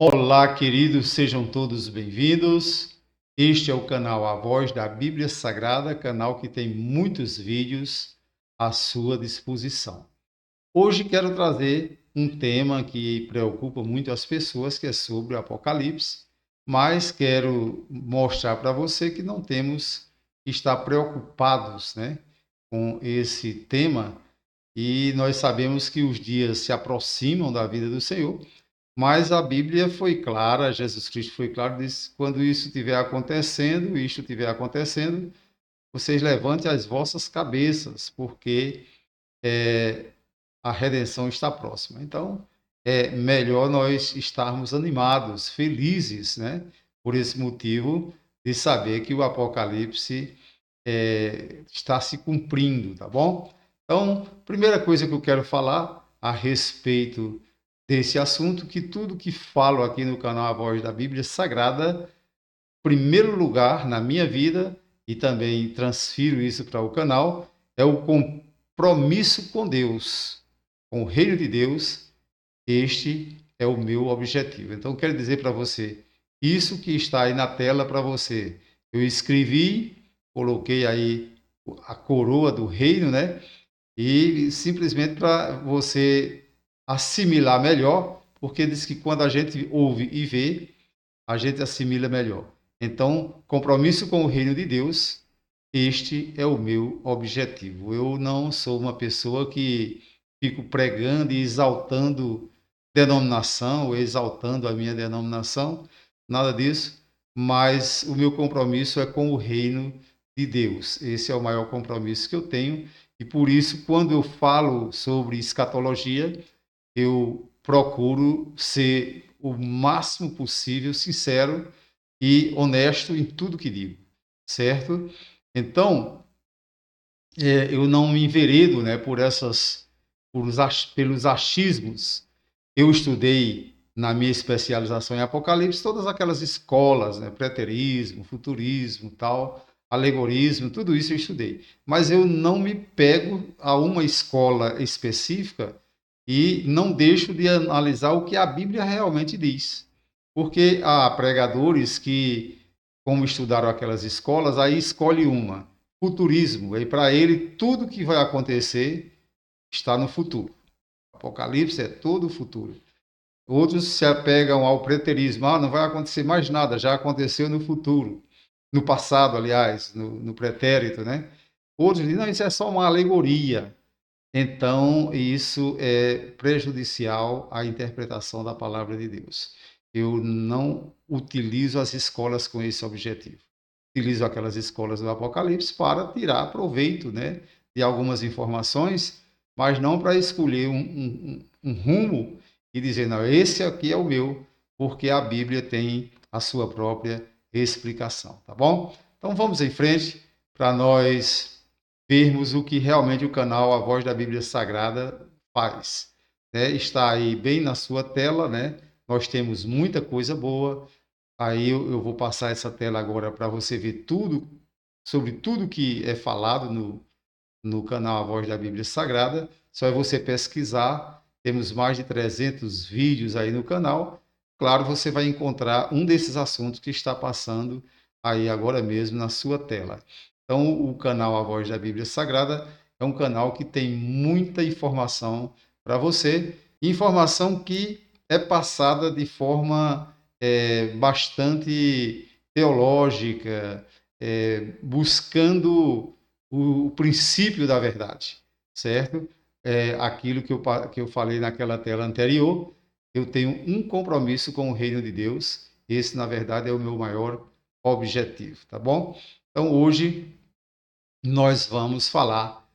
Olá, queridos, sejam todos bem-vindos. Este é o canal A Voz da Bíblia Sagrada, canal que tem muitos vídeos à sua disposição. Hoje quero trazer um tema que preocupa muito as pessoas, que é sobre o Apocalipse, mas quero mostrar para você que não temos que estar preocupados, com esse tema, e nós sabemos que os dias se aproximam da vida do Senhor, mas a Bíblia foi clara, Jesus Cristo foi claro, disse: quando isso estiver acontecendo, isto estiver acontecendo, vocês levantem as vossas cabeças, porque a redenção está próxima. Então, é melhor nós estarmos animados, felizes, por esse motivo de saber que o Apocalipse está se cumprindo, tá bom? Então, primeira coisa que eu quero falar a respeito desse assunto, que tudo que falo aqui no canal A Voz da Bíblia Sagrada, primeiro lugar na minha vida, e também transfiro isso para o canal, é o compromisso com Deus, com o reino de Deus. Este é o meu objetivo. Então, quero dizer para você, isso que está aí na tela para você, eu escrevi, coloquei aí a coroa do reino, E simplesmente para você assimilar melhor, porque diz que quando a gente ouve e vê, a gente assimila melhor. Então, compromisso com o reino de Deus, este é o meu objetivo. Eu não sou uma pessoa que fico pregando e exaltando denominação, ou exaltando a minha denominação, nada disso, mas o meu compromisso é com o reino de Deus. Esse é o maior compromisso que eu tenho, e por isso, quando eu falo sobre escatologia, eu procuro ser o máximo possível sincero e honesto em tudo que digo, certo? Então, eu não me enveredo, pelos achismos. Eu estudei na minha especialização em Apocalipse todas aquelas escolas, preterismo, futurismo, tal, alegorismo, tudo isso eu estudei. Mas eu não me pego a uma escola específica e não deixo de analisar o que a Bíblia realmente diz. Porque há pregadores que, como estudaram aquelas escolas, aí escolhe uma, futurismo, e para ele tudo que vai acontecer está no futuro. Apocalipse é todo o futuro. Outros se apegam ao preterismo, não vai acontecer mais nada, já aconteceu no futuro, no passado, aliás, no pretérito, Outros dizem, não, isso é só uma alegoria. Então, isso é prejudicial à interpretação da palavra de Deus. Eu não utilizo as escolas com esse objetivo. Utilizo aquelas escolas do Apocalipse para tirar proveito, de algumas informações, mas não para escolher um rumo e dizer, não, esse aqui é o meu, porque a Bíblia tem a sua própria explicação, tá bom? Então, vamos em frente para nós vermos o que realmente o canal A Voz da Bíblia Sagrada faz. Está aí bem na sua tela, Nós temos muita coisa boa. Aí eu vou passar essa tela agora para você ver tudo, sobre tudo que é falado no canal A Voz da Bíblia Sagrada. Só é você pesquisar, temos mais de 300 vídeos aí no canal. Claro, você vai encontrar um desses assuntos que está passando aí agora mesmo na sua tela. Então, o canal A Voz da Bíblia Sagrada é um canal que tem muita informação para você, informação que é passada de forma bastante teológica, buscando o princípio da verdade, certo? Aquilo que eu falei naquela tela anterior, eu tenho um compromisso com o reino de Deus, esse, na verdade, é o meu maior objetivo, tá bom? Então, hoje, nós vamos falar,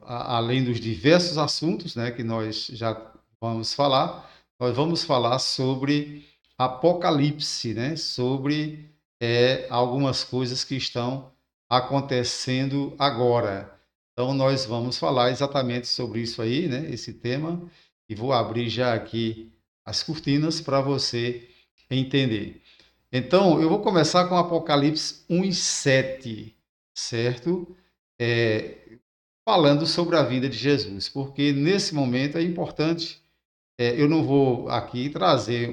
além dos diversos assuntos, que nós já vamos falar, nós vamos falar sobre Apocalipse, sobre algumas coisas que estão acontecendo agora. Então, nós vamos falar exatamente sobre isso aí, esse tema, e vou abrir já aqui as cortinas para você entender. Então, eu vou começar com Apocalipse 1:7, certo? Falando sobre a vida de Jesus, porque nesse momento é importante. Eu não vou aqui trazer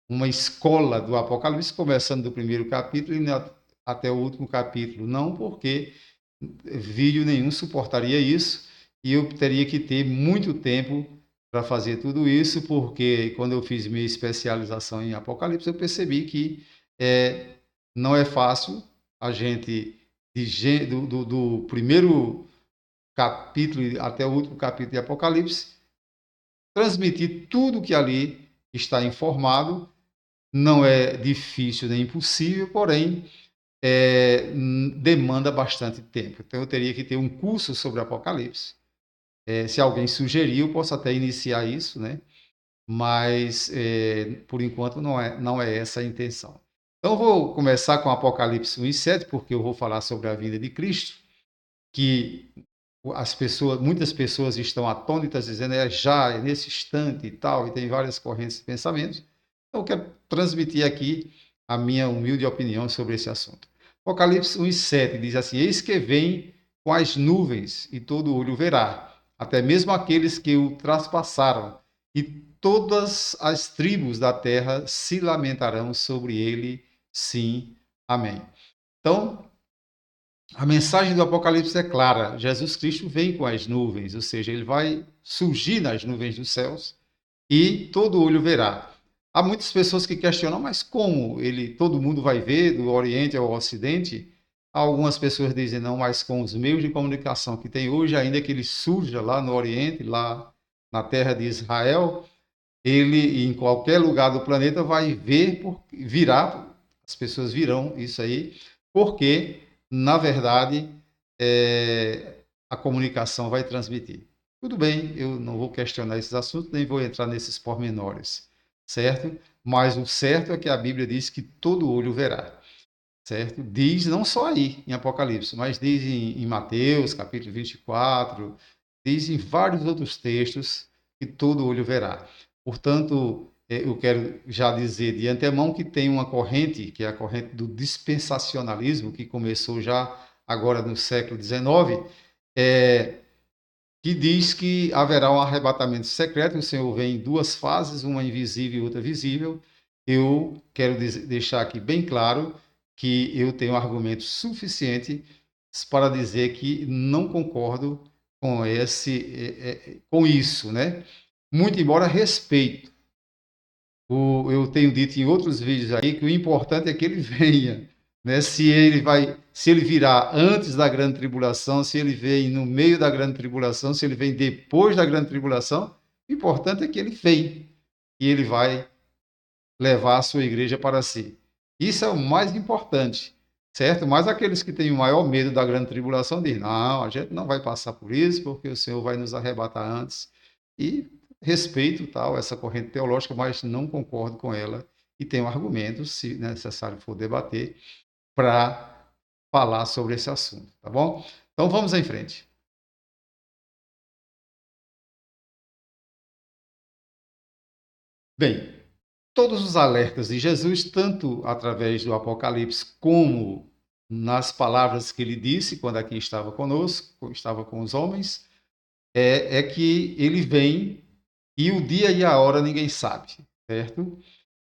uma escola do Apocalipse, começando do primeiro capítulo e até o último capítulo. Não, porque vídeo nenhum suportaria isso e eu teria que ter muito tempo para fazer tudo isso, porque quando eu fiz minha especialização em Apocalipse, eu percebi que não é fácil a gente, do primeiro capítulo até o último capítulo de Apocalipse, transmitir tudo que ali está informado. Não é difícil nem impossível, porém demanda bastante tempo. Então eu teria que ter um curso sobre Apocalipse. Se alguém sugerir, eu posso até iniciar isso, né? Mas por enquanto não é essa a intenção. Então eu vou começar com Apocalipse 1:7, porque eu vou falar sobre a vinda de Cristo, que muitas pessoas estão atônitas dizendo já, é nesse instante e tal, e tem várias correntes de pensamentos. Então eu quero transmitir aqui a minha humilde opinião sobre esse assunto. Apocalipse 1:7 diz assim: Eis que vem com as nuvens, e todo olho verá, até mesmo aqueles que o traspassaram, e todas as tribos da terra se lamentarão sobre ele. Sim, amém. Então, a mensagem do Apocalipse é clara: Jesus Cristo vem com as nuvens, ou seja, ele vai surgir nas nuvens dos céus e todo olho verá. Há muitas pessoas que questionam, mas como todo mundo vai ver, do Oriente ao Ocidente? Algumas pessoas dizem não, mas com os meios de comunicação que tem hoje, ainda que ele surja lá no Oriente, lá na terra de Israel, ele em qualquer lugar do planeta vai virá, as pessoas virão isso aí, porque, na verdade, a comunicação vai transmitir. Tudo bem, eu não vou questionar esses assuntos, nem vou entrar nesses pormenores, certo? Mas o certo é que a Bíblia diz que todo olho verá, certo? Diz não só aí, em Apocalipse, mas diz em Mateus, capítulo 24, diz em vários outros textos que todo olho verá. Portanto, eu quero já dizer de antemão que tem uma corrente, que é a corrente do dispensacionalismo, que começou já agora no século XIX, que diz que haverá um arrebatamento secreto, o Senhor vem em duas fases, uma invisível e outra visível. Eu quero deixar aqui bem claro que eu tenho argumentos suficientes para dizer que não concordo com isso, né? Muito embora respeito. Eu tenho dito em outros vídeos aí que o importante é que ele venha, né? Se ele virá antes da grande tribulação, se ele vem no meio da grande tribulação, se ele vem depois da grande tribulação, o importante é que ele vem e ele vai levar a sua igreja para si. Isso é o mais importante, certo? Mas aqueles que têm o maior medo da grande tribulação dizem: não, a gente não vai passar por isso, porque o Senhor vai nos arrebatar antes. E respeito tal essa corrente teológica, mas não concordo com ela e tenho argumentos, se necessário for debater, para falar sobre esse assunto, tá bom? Então vamos em frente. Bem, todos os alertas de Jesus, tanto através do Apocalipse como nas palavras que ele disse quando aqui estava conosco, estava com os homens, é que ele vem e o dia e a hora ninguém sabe, certo?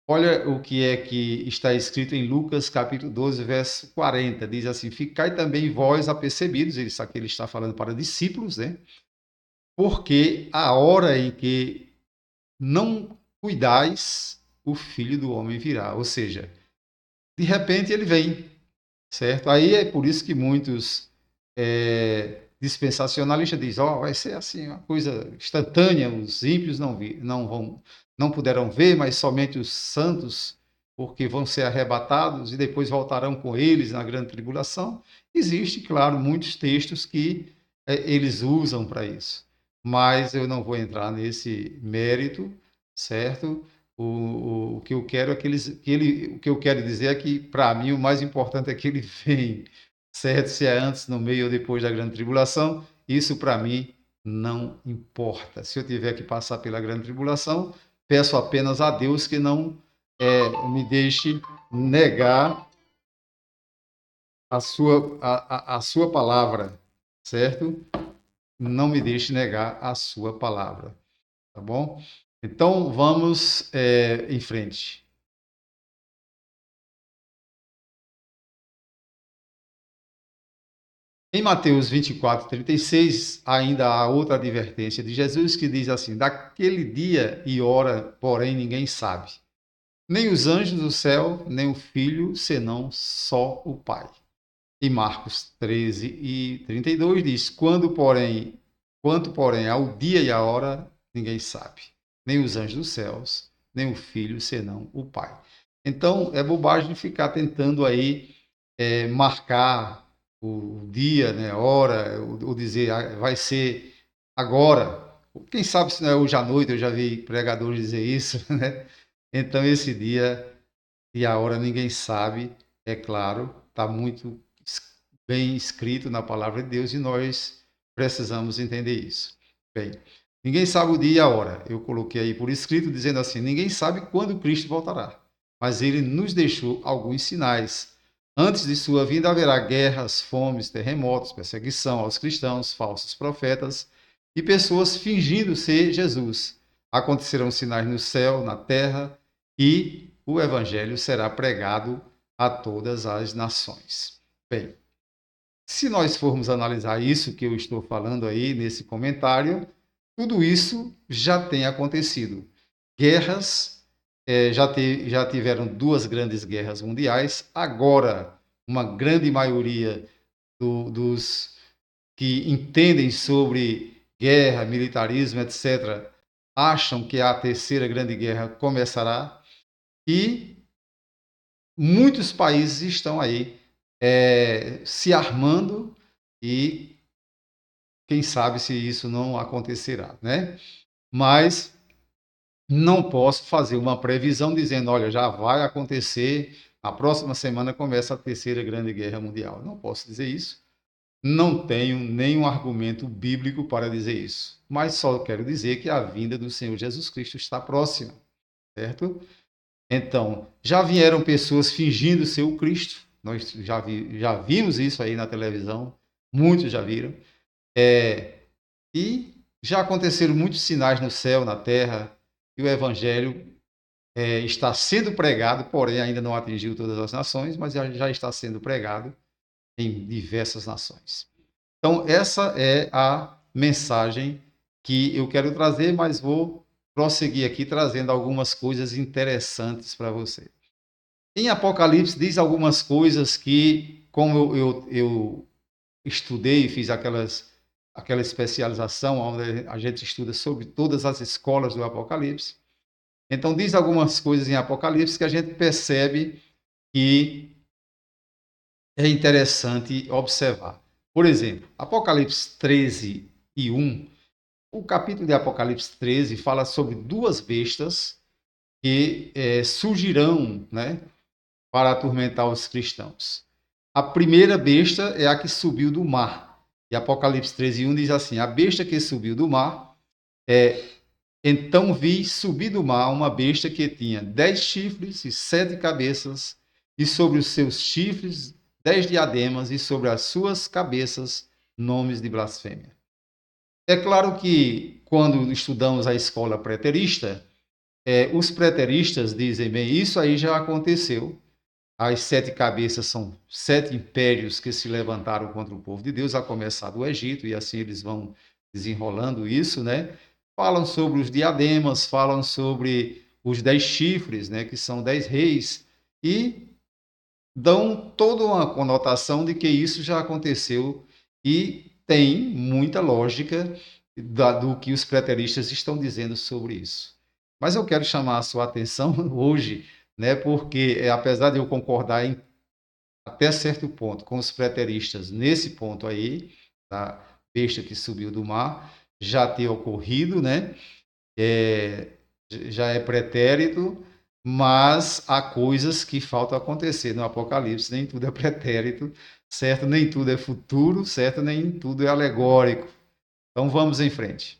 Olha o que é que está escrito em Lucas capítulo 12, verso 40. Diz assim: Ficai também vós apercebidos, isso aqui ele está falando para discípulos, né? Porque a hora em que não cuidais, o Filho do Homem virá. Ou seja, de repente ele vem, certo? Aí é por isso que muitos dispensacionalistas dizem: vai ser assim, uma coisa instantânea, os ímpios não puderam ver, mas somente os santos, porque vão ser arrebatados e depois voltarão com eles na grande tribulação. Existe, claro, muitos textos que eles usam para isso, mas eu não vou entrar nesse mérito, certo? O que eu quero é o que eu quero dizer é que, para mim, o mais importante é que ele vem, certo? Se é antes, no meio ou depois da grande tribulação, isso para mim não importa. Se eu tiver que passar pela grande tribulação, peço apenas a Deus que não me deixe negar a sua palavra, certo? Não me deixe negar a sua palavra, tá bom? Então vamos em frente. Em Mateus 24, 36, ainda há outra advertência de Jesus que diz assim: daquele dia e hora, porém, ninguém sabe, nem os anjos do céu, nem o Filho, senão só o Pai. E Marcos 13 e 32 diz: quanto, porém, ao dia e à hora, ninguém sabe, nem os anjos dos céus, nem o Filho, senão o Pai. Então, é bobagem ficar tentando aí marcar o dia, né, a hora, ou dizer vai ser agora. Quem sabe se não é hoje à noite, eu já vi pregadores dizer isso, né? Então, esse dia e a hora ninguém sabe, é claro, está muito bem escrito na palavra de Deus e nós precisamos entender isso. Bem, ninguém sabe o dia e a hora. Eu coloquei aí por escrito dizendo assim: ninguém sabe quando Cristo voltará, mas ele nos deixou alguns sinais. Antes de sua vinda haverá guerras, fomes, terremotos, perseguição aos cristãos, falsos profetas e pessoas fingindo ser Jesus. Acontecerão sinais no céu, na terra, e o evangelho será pregado a todas as nações. Bem, se nós formos analisar isso que eu estou falando aí nesse comentário, tudo isso já tem acontecido. Guerras, já tiveram duas grandes guerras mundiais, agora uma grande maioria dos que entendem sobre guerra, militarismo, etc., acham que a terceira grande guerra começará e muitos países estão aí se armando e quem sabe se isso não acontecerá, né? Mas não posso fazer uma previsão dizendo, olha, já vai acontecer, a próxima semana começa a terceira grande guerra mundial. Não posso dizer isso. Não tenho nenhum argumento bíblico para dizer isso. Mas só quero dizer que a vinda do Senhor Jesus Cristo está próxima, certo? Então, já vieram pessoas fingindo ser o Cristo. Nós já vimos isso aí na televisão, muitos já viram. E já aconteceram muitos sinais no céu, na terra, e o Evangelho está sendo pregado, porém ainda não atingiu todas as nações, mas já está sendo pregado em diversas nações. Então, essa é a mensagem que eu quero trazer, mas vou prosseguir aqui trazendo algumas coisas interessantes para você. Em Apocalipse diz algumas coisas que, como eu estudei e fiz aquela especialização onde a gente estuda sobre todas as escolas do Apocalipse. Então diz algumas coisas em Apocalipse que a gente percebe que é interessante observar. Por exemplo, Apocalipse 13 e 1, o capítulo de Apocalipse 13 fala sobre duas bestas que surgirão, né, para atormentar os cristãos. A primeira besta é a que subiu do mar. E Apocalipse 13, 1 diz assim: a besta que subiu do mar, então vi subir do mar uma besta que tinha 10 chifres e 7 cabeças, e sobre os seus chifres 10 diademas, e sobre as suas cabeças nomes de blasfêmia. É claro que quando estudamos a escola preterista, os preteristas dizem, bem, isso aí já aconteceu. As 7 cabeças são 7 impérios que se levantaram contra o povo de Deus, a começar do Egito, e assim eles vão desenrolando isso, né? Falam sobre os diademas, falam sobre os 10 chifres, né? Que são 10 reis, e dão toda uma conotação de que isso já aconteceu e tem muita lógica do que os preteristas estão dizendo sobre isso. Mas eu quero chamar a sua atenção hoje, né, porque apesar de eu concordar até certo ponto com os preteristas nesse ponto aí, da besta que subiu do mar, já ter ocorrido, né, já é pretérito, mas há coisas que faltam acontecer no Apocalipse, nem tudo é pretérito, certo? Nem tudo é futuro, certo? Nem tudo é alegórico. Então vamos em frente.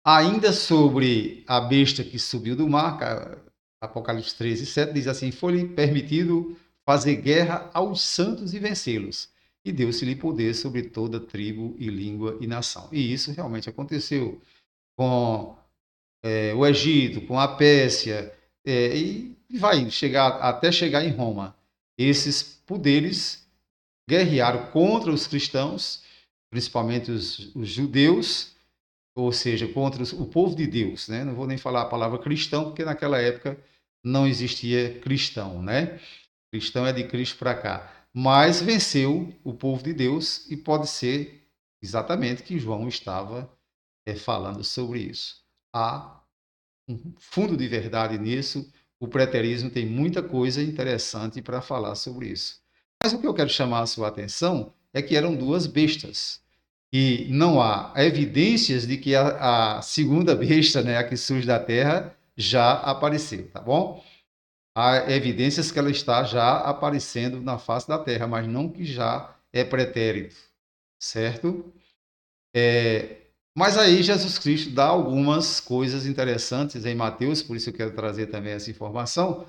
Ainda sobre a besta que subiu do mar, Apocalipse 13, 7 diz assim: foi-lhe permitido fazer guerra aos santos e vencê-los, e deu-se-lhe poder sobre toda tribo e língua e nação. E isso realmente aconteceu com o Egito, com a Pérsia, e vai chegar até chegar em Roma. esses poderes guerrearam contra os cristãos, principalmente os judeus, ou seja, contra o povo de Deus, né? Não vou nem falar a palavra cristão, porque naquela época não existia cristão, né? Cristão é de Cristo para cá. Mas venceu o povo de Deus e pode ser exatamente que João estava falando sobre isso. Há um fundo de verdade nisso. O preterismo tem muita coisa interessante para falar sobre isso. Mas o que eu quero chamar a sua atenção é que eram duas bestas. E não há evidências de que a segunda besta, né, a que surge da terra, já apareceu, tá bom? Há evidências que ela está já aparecendo na face da terra, mas não que já é pretérito, certo? Mas aí Jesus Cristo dá algumas coisas interessantes em Mateus, por isso eu quero trazer também essa informação,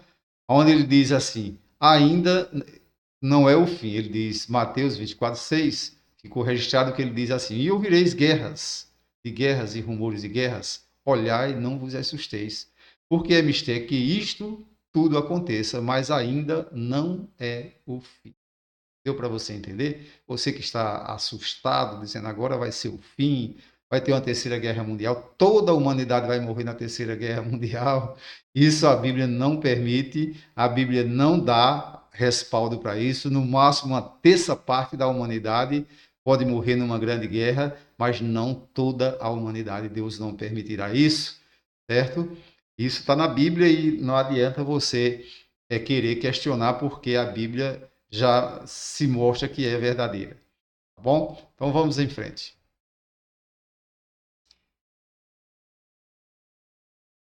onde ele diz assim: ainda não é o fim. Ele diz, Mateus 24:6, ficou registrado que ele diz assim: e ouvireis guerras e rumores de guerras, olhai e não vos assusteis, porque é mister que isto tudo aconteça, mas ainda não é o fim. Deu para você entender? Você que está assustado, dizendo agora vai ser o fim, vai ter uma terceira guerra mundial, toda a humanidade vai morrer na terceira guerra mundial. Isso a Bíblia não permite, a Bíblia não dá respaldo para isso. No máximo, uma terça parte da humanidade pode morrer numa grande guerra, mas não toda a humanidade. Deus não permitirá isso, certo? Isso está na Bíblia e não adianta você querer questionar, porque a Bíblia já se mostra que é verdadeira. Tá bom? Então vamos em frente.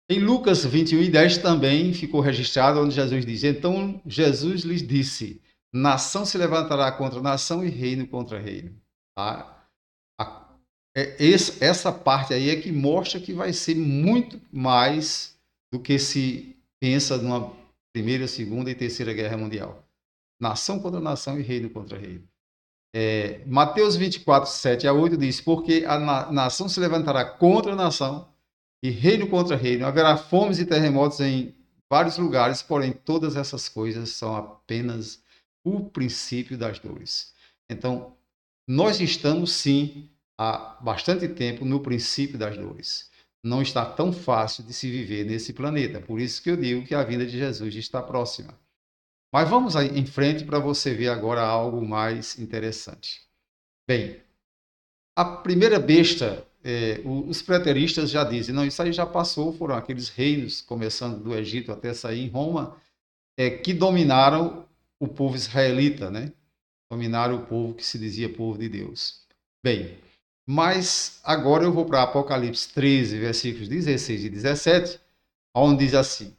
Em Lucas 21:10 também ficou registrado onde Jesus diz: então Jesus lhes disse: nação se levantará contra nação e reino contra reino. Tá? Essa parte aí é que mostra que vai ser muito mais do que se pensa numa primeira, segunda e terceira guerra mundial. Nação contra nação e reino contra reino. Mateus 24:7-8 diz: porque a nação se levantará contra a nação e reino contra reino. Haverá fomes e terremotos em vários lugares, porém todas essas coisas são apenas o princípio das dores. Então, nós estamos sim há bastante tempo no princípio das dores. Não está tão fácil de se viver nesse planeta. Por isso que eu digo que a vinda de Jesus está próxima. Mas vamos aí em frente para você ver agora algo mais interessante. Bem, a primeira besta, os preteristas já dizem, não, isso aí já passou, foram aqueles reinos, começando do Egito até sair em Roma, que dominaram o povo israelita, né? Dominaram o povo que se dizia povo de Deus. Bem, mas agora eu vou para Apocalipse 13, versículos 16 e 17, onde diz assim: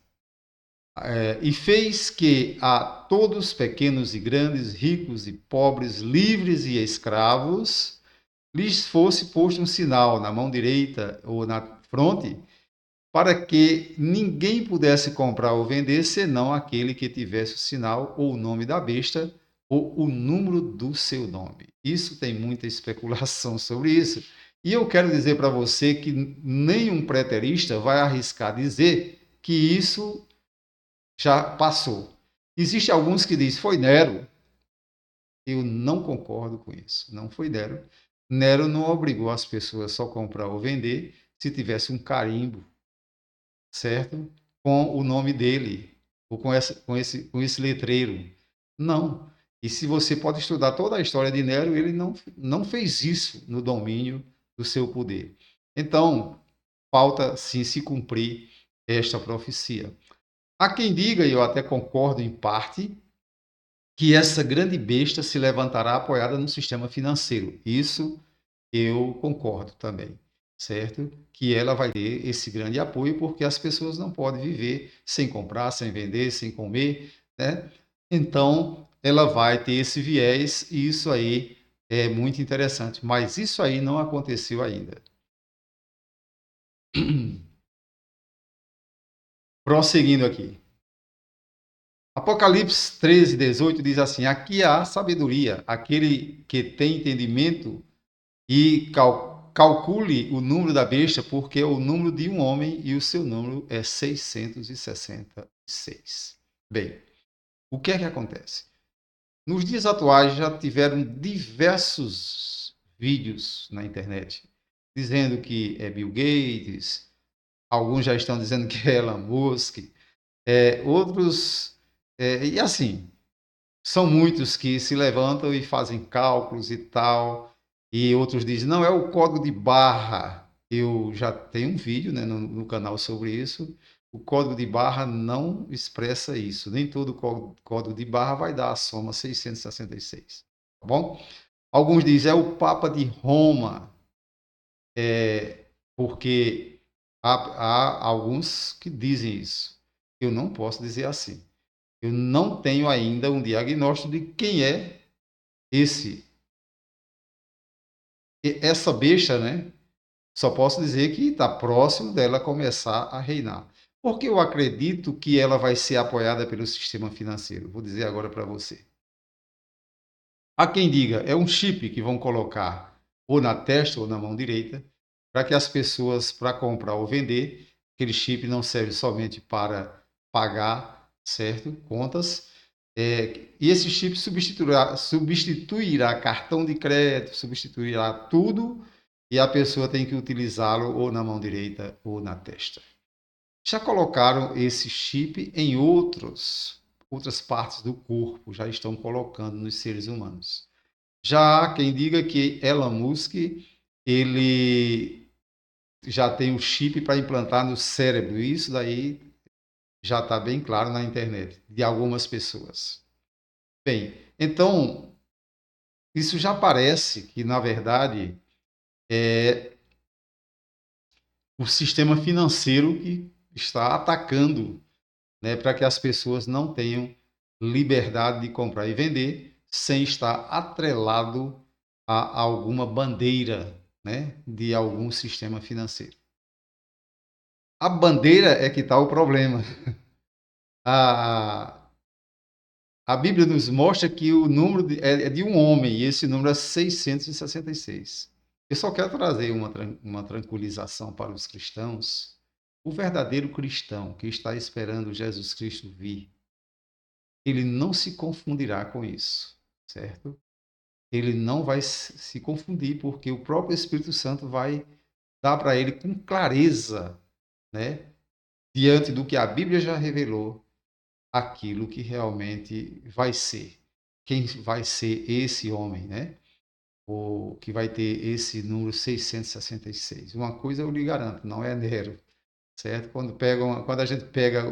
e fez que a todos, pequenos e grandes, ricos e pobres, livres e escravos, lhes fosse posto um sinal na mão direita ou na fronte, para que ninguém pudesse comprar ou vender, senão aquele que tivesse o sinal ou o nome da besta ou o número do seu nome. Isso tem muita especulação sobre isso. E eu quero dizer para você que nenhum preterista vai arriscar dizer que isso já passou. Existem alguns que dizem, foi Nero. Eu não concordo com isso. Não foi Nero. Nero não obrigou as pessoas só a comprar ou vender se tivesse um carimbo, certo? Com o nome dele, ou com esse letreiro. Não. E se você pode estudar toda a história de Nero, ele não fez isso no domínio do seu poder. Então, falta sim se cumprir esta profecia. Há quem diga, e eu até concordo em parte, que essa grande besta se levantará apoiada no sistema financeiro. Isso eu concordo também, certo? Que ela vai ter esse grande apoio porque as pessoas não podem viver sem comprar, sem vender, sem comer, né? Então, ela vai ter esse viés e isso aí é muito interessante. Mas isso aí não aconteceu ainda. Prosseguindo aqui. Apocalipse 13:18 diz assim: aqui há sabedoria, aquele que tem entendimento e calcule o número da besta, porque é o número de um homem e o seu número é 666. Bem, o que é que acontece? Nos dias atuais já tiveram diversos vídeos na internet dizendo que é Bill Gates, alguns já estão dizendo que é Elon Musk, outros, e assim, são muitos que se levantam e fazem cálculos e tal, e outros dizem, não, é o código de barra. Eu já tenho um vídeo, né, no canal sobre isso. O código de barra não expressa isso. Nem todo código de barra vai dar a soma 666. Tá bom? Alguns dizem, é o Papa de Roma, porque há alguns que dizem isso. Eu não posso dizer assim. Eu não tenho ainda um diagnóstico de quem é esse essa besta, né? Só posso dizer que está próximo dela começar a reinar. Porque eu acredito que ela vai ser apoiada pelo sistema financeiro. Vou dizer agora para você. Há quem diga, é um chip que vão colocar ou na testa ou na mão direita, para que as pessoas, para comprar ou vender, aquele chip não serve somente para pagar, certo? Contas. E esse chip substituirá cartão de crédito, substituirá tudo, e a pessoa tem que utilizá-lo ou na mão direita ou na testa. Já colocaram esse chip em outras partes do corpo, já estão colocando nos seres humanos. Já há quem diga que Elon Musk, ele já tem o chip para implantar no cérebro. Isso daí já está bem claro na internet, de algumas pessoas. Bem, então, isso já parece que, na verdade, é o sistema financeiro que está atacando, né, para que as pessoas não tenham liberdade de comprar e vender sem estar atrelado a alguma bandeira, né, de algum sistema financeiro. A bandeira é que está o problema. A, a Bíblia nos mostra que o número é de um homem, e esse número é 666. Eu só quero trazer uma tranquilização para os cristãos. O verdadeiro cristão que está esperando Jesus Cristo vir, ele não se confundirá com isso, certo? Ele não vai se confundir, porque o próprio Espírito Santo vai dar para ele com clareza, né, diante do que a Bíblia já revelou, aquilo que realmente vai ser. Quem vai ser esse homem, né? O que vai ter esse número 666. Uma coisa eu lhe garanto, não é Nero, certo? Quando a gente pega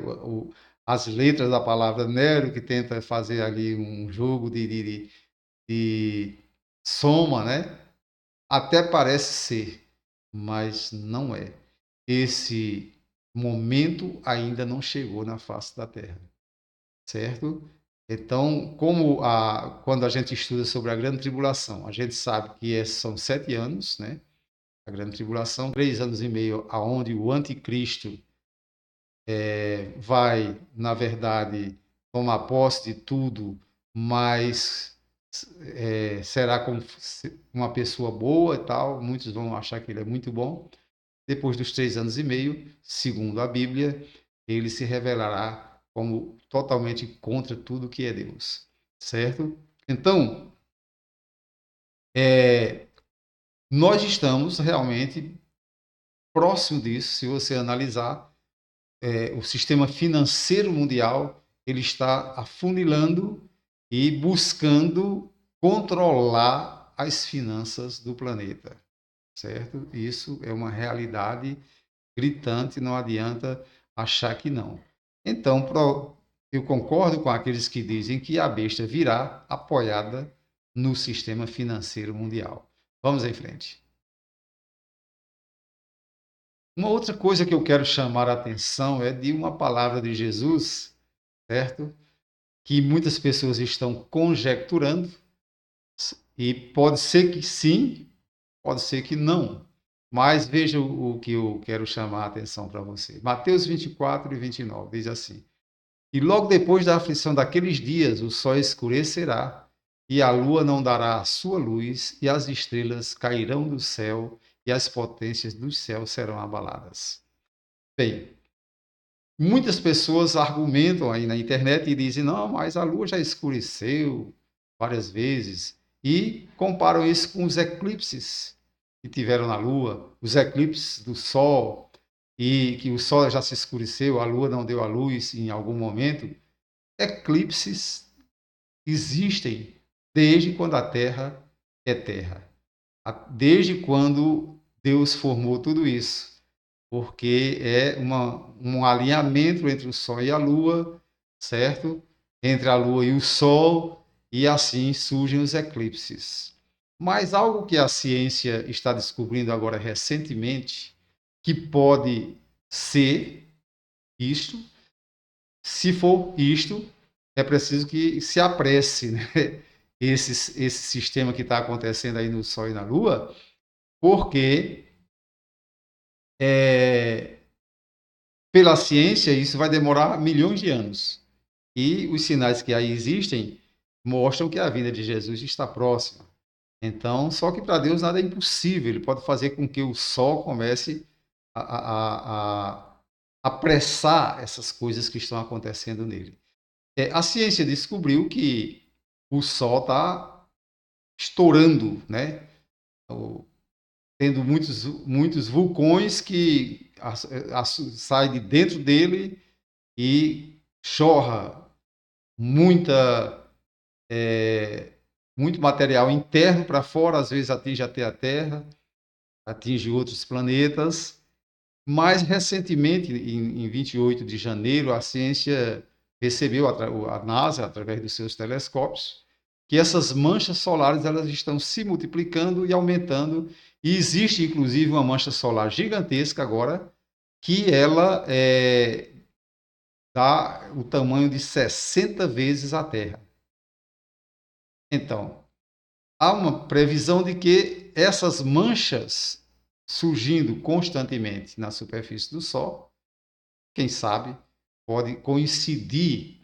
as letras da palavra Nero, que tenta fazer ali um jogo de soma, né? Até parece ser, mas não é. Esse momento ainda não chegou na face da Terra, certo? Então, quando a gente estuda sobre a grande tribulação, a gente sabe que são 7 anos, né? A grande tribulação, 3 anos e meio, aonde o anticristo vai, na verdade, tomar posse de tudo, mas será como uma pessoa boa e tal. Muitos vão achar que ele é muito bom. Depois dos 3 anos e meio, segundo a Bíblia, ele se revelará como totalmente contra tudo que é Deus, certo? Então, nós estamos realmente próximo disso. Se você analisar, o sistema financeiro mundial, ele está afunilando e buscando controlar as finanças do planeta, certo? Isso é uma realidade gritante, não adianta achar que não. Então, eu concordo com aqueles que dizem que a besta virá apoiada no sistema financeiro mundial. Vamos em frente. Uma outra coisa que eu quero chamar a atenção é de uma palavra de Jesus, certo? Que muitas pessoas estão conjecturando, e pode ser que sim, pode ser que não. Mas veja o que eu quero chamar a atenção para você. Mateus 24 e 29 diz assim: E logo depois da aflição daqueles dias, o sol escurecerá, e a lua não dará a sua luz, e as estrelas cairão do céu, e as potências dos céus serão abaladas. Bem, muitas pessoas argumentam aí na internet e dizem: não, mas a lua já escureceu, várias vezes, e comparam isso com os eclipses que tiveram na Lua, os eclipses do Sol, e que o Sol já se escureceu, a Lua não deu a luz em algum momento. Eclipses existem desde quando a Terra é Terra, desde quando Deus formou tudo isso, porque é um alinhamento entre o Sol e a Lua, certo? Entre a Lua e o Sol, e assim surgem os eclipses. Mas algo que a ciência está descobrindo agora recentemente, que pode ser isto, se for isto, é preciso que se apresse, né, esse sistema que está acontecendo aí no Sol e na Lua, porque pela ciência isso vai demorar milhões de anos. E os sinais que aí existem mostram que a vinda de Jesus está próxima. Então, só que para Deus nada é impossível. Ele pode fazer com que o Sol comece a apressar essas coisas que estão acontecendo nele. A ciência descobriu que o Sol está estourando, né? Tendo muitos vulcões que saem de dentro dele e jorra muita, muito material interno para fora, às vezes atinge até a Terra, atinge outros planetas. Mais recentemente, em 28 de janeiro, a ciência recebeu, a NASA, através dos seus telescópios, que essas manchas solares elas estão se multiplicando e aumentando, e existe inclusive uma mancha solar gigantesca agora, que ela dá o tamanho de 60 vezes a Terra. Então, há uma previsão de que essas manchas surgindo constantemente na superfície do Sol, quem sabe, pode coincidir,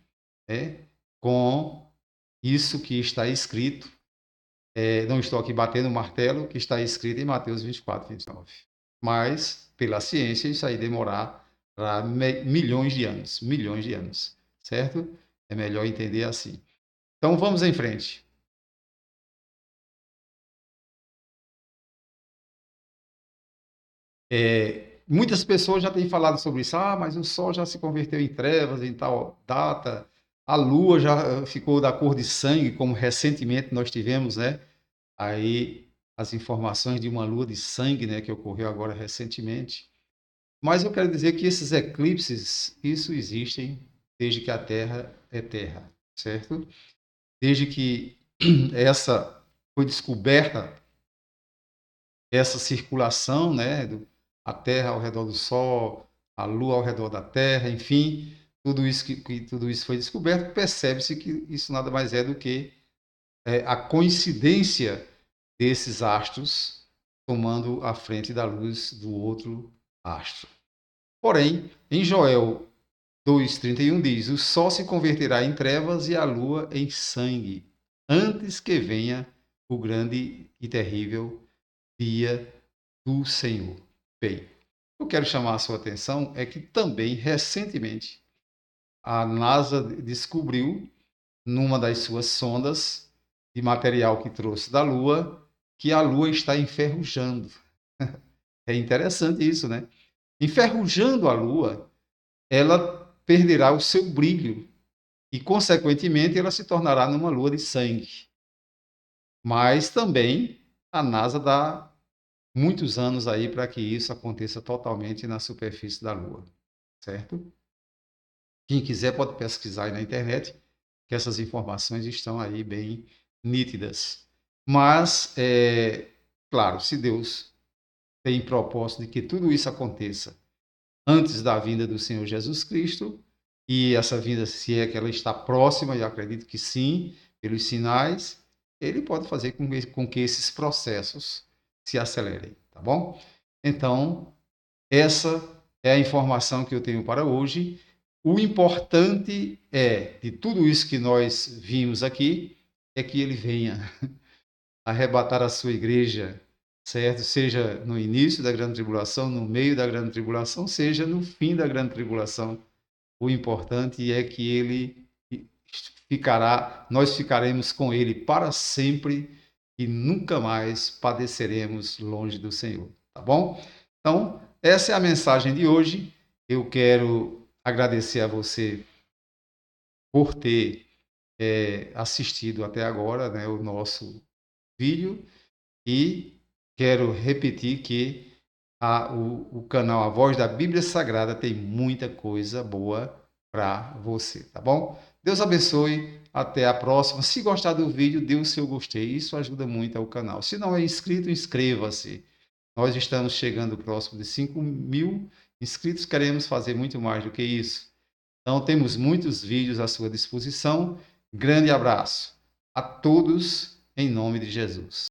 né, com isso que está escrito. Não estou aqui batendo o martelo, que está escrito em Mateus 24, 29. Mas, pela ciência, isso aí demorar milhões de anos, certo? É melhor entender assim. Então, vamos em frente. Muitas pessoas já têm falado sobre isso. Ah, mas o Sol já se converteu em trevas em tal data. A Lua já ficou da cor de sangue, como recentemente nós tivemos, né? Aí as informações de uma lua de sangue, né, que ocorreu agora recentemente. Mas eu quero dizer que esses eclipses, isso existem desde que a Terra é Terra, certo? Desde que essa foi descoberta, essa circulação, né, a Terra ao redor do Sol, a Lua ao redor da Terra, enfim, tudo isso tudo isso foi descoberto, percebe-se que isso nada mais é do que a coincidência desses astros tomando a frente da luz do outro astro. Porém, em Joel 2,31 diz: o sol se converterá em trevas e a lua em sangue, antes que venha o grande e terrível dia do Senhor. Bem, eu quero chamar a sua atenção é que também, recentemente, a NASA descobriu, numa das suas sondas de material que trouxe da Lua, que a Lua está enferrujando. É interessante isso, né? Enferrujando a Lua, ela perderá o seu brilho e, consequentemente, ela se tornará numa lua de sangue. Mas também a NASA dá muitos anos aí para que isso aconteça totalmente na superfície da Lua, certo? Quem quiser pode pesquisar aí na internet, que essas informações estão aí bem nítidas. Mas, claro, se Deus tem propósito de que tudo isso aconteça antes da vinda do Senhor Jesus Cristo, e essa vinda, se é que ela está próxima, e acredito que sim, pelos sinais, ele pode fazer com que esses processos se acelerem, tá bom? Então, essa é a informação que eu tenho para hoje. O importante de tudo isso que nós vimos aqui, é que ele venha arrebatar a sua igreja, certo? Seja no início da grande tribulação, no meio da grande tribulação, seja no fim da grande tribulação. O importante é que ele nós ficaremos com Ele para sempre e nunca mais padeceremos longe do Senhor, tá bom? Então, essa é a mensagem de hoje. Eu quero agradecer a você por ter assistido até agora, né, o nosso vídeo, e quero repetir que o canal A Voz da Bíblia Sagrada tem muita coisa boa para você, tá bom? Deus abençoe, até a próxima. Se gostar do vídeo, dê o seu gostei, isso ajuda muito ao canal. Se não é inscrito, inscreva-se. Nós estamos chegando próximo de 5.000 inscritos, queremos fazer muito mais do que isso. Então, temos muitos vídeos à sua disposição. Grande abraço a todos, em nome de Jesus.